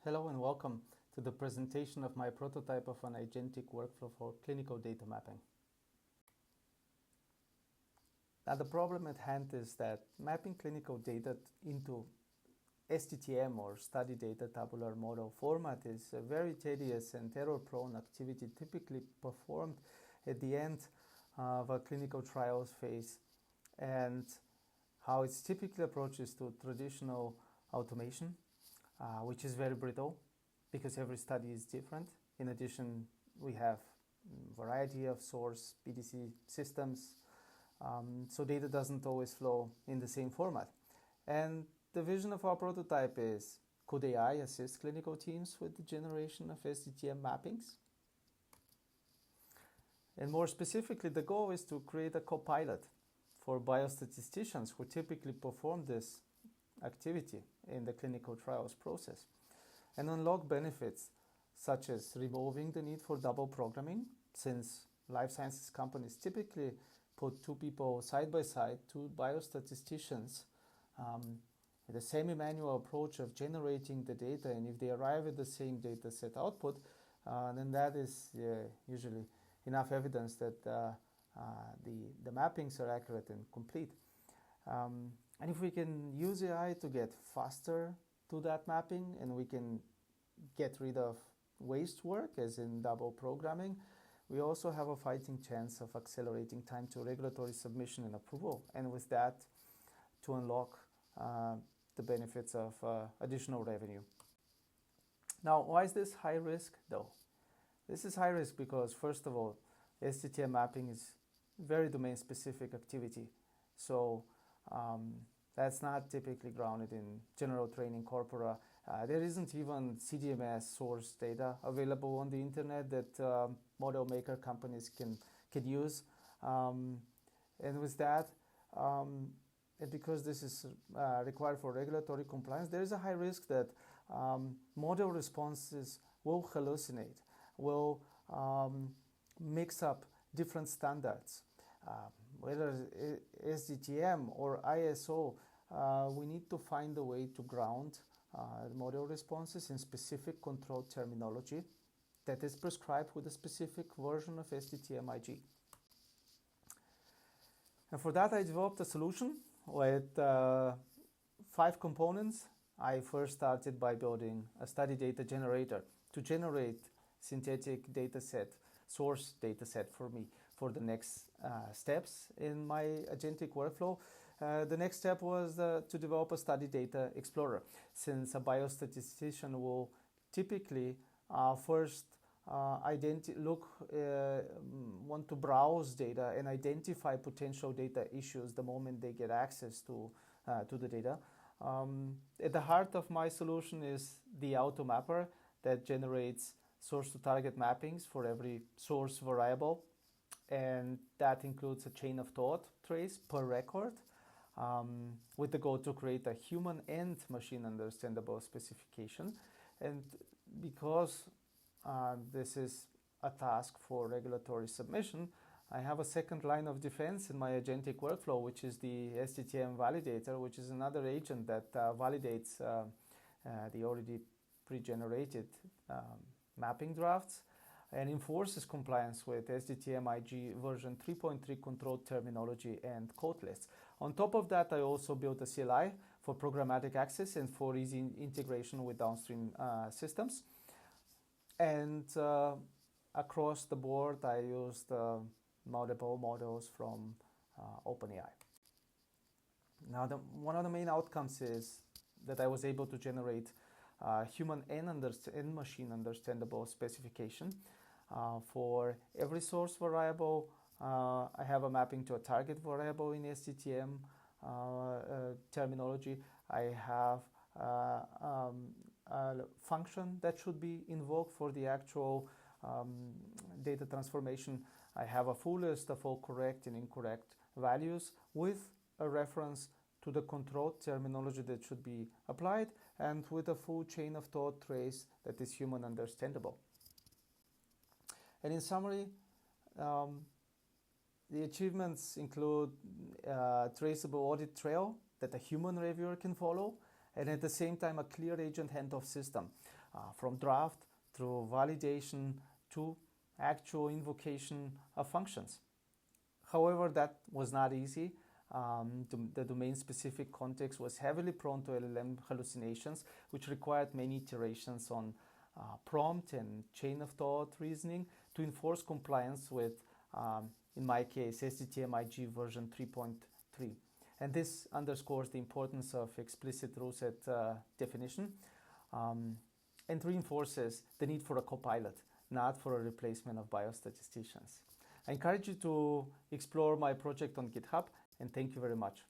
Hello and welcome to the presentation of my prototype of an agentic workflow for clinical data mapping. Now the problem at hand is that mapping clinical data into SDTM or Study Data Tabular Model format is a very tedious and error-prone activity typically performed at the end of a clinical trials phase, and how it's typically approaches to traditional automation, which is very brittle because every study is different. In addition, we have a variety of source BDC systems, so data doesn't always flow in the same format. And the vision of our prototype is, could AI assist clinical teams with the generation of SDTM mappings? And more specifically, the goal is to create a co-pilot for biostatisticians who typically perform this activity in the clinical trials process and unlock benefits such as removing the need for double programming, since life sciences companies typically put two people side by side, two biostatisticians, with a semi-manual approach of generating the data, and if they arrive at the same data set output, then that is usually enough evidence that the mappings are accurate and complete. And if we can use AI to get faster to that mapping, and we can get rid of waste work, as in double programming, we also have a fighting chance of accelerating time to regulatory submission and approval, and with that, to unlock the benefits of additional revenue. Now, why is this high risk though? This is high risk because, first of all, SDTM mapping is very domain specific activity. So that's not typically grounded in general training corpora. There isn't even CDMS source data available on the internet that model maker companies can use. And with that, and because this is required for regulatory compliance, there is a high risk that model responses will hallucinate, will mix up different standards. Whether SDTM or ISO, we need to find a way to ground model responses in specific control terminology that is prescribed with a specific version of SDTM IG. And for that, I developed a solution with 5 components. I first started by building a study data generator to generate synthetic data set, source data set for me for the next steps in my agentic workflow. The next step was to develop a study data explorer, since a biostatistician will typically first want to browse data and identify potential data issues the moment they get access to the data. At the heart of my solution is the automapper that generates source to target mappings for every source variable, and that includes a chain of thought trace per record, with the goal to create a human and machine understandable specification. And because this is a task for regulatory submission, I have a second line of defense in my agentic workflow, which is the SDTM validator, which is another agent that validates the already pre-generated mapping drafts and enforces compliance with SDTM IG version 3.3 controlled terminology and code lists. On top of that, I also built a CLI for programmatic access and for easy integration with downstream systems. And across the board, I used multiple models from OpenAI. Now, one of the main outcomes is that I was able to generate human and machine understandable specification. For every source variable, I have a mapping to a target variable in SDTM terminology. I have a function that should be invoked for the actual data transformation. I have a full list of all correct and incorrect values with a reference to the control terminology that should be applied, and with a full chain of thought trace that is human understandable. And in summary, the achievements include a traceable audit trail that a human reviewer can follow, and at the same time a clear agent handoff system. from draft through validation to actual invocation of functions. However, that was not easy. The domain-specific context was heavily prone to LLM hallucinations, which required many iterations on prompt and chain-of-thought reasoning to enforce compliance with, in my case, SDTM IG version 3.3. And this underscores the importance of explicit rule set definition and reinforces the need for a copilot, not for a replacement of biostatisticians. I encourage you to explore my project on GitHub, and thank you very much.